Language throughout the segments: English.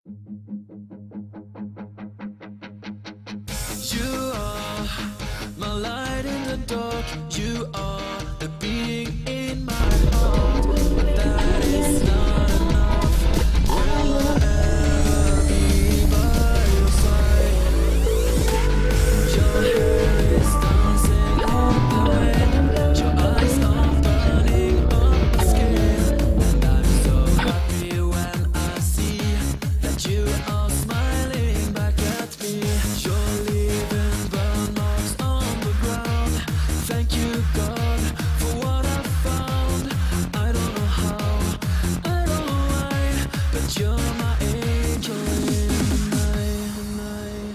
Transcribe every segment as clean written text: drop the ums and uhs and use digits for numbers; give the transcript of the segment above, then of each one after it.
You are my light in the dark. You are the beating in my heart. But that is not enough. Will I ever be by your side? Your hair is dancing in the wind. Your eyes are burning up the skin. And I'm so happy when I see that you are smiling back at me. You're leaving burn marks on the ground. Thank you, God, for what I found. I don't know how, I don't know why, but you're my angel in the night.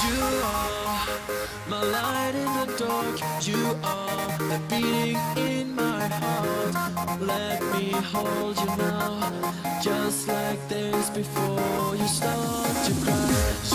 You are my light in the dark. You are the beating in my heart. Let me hold you now, just like this before you start to cry.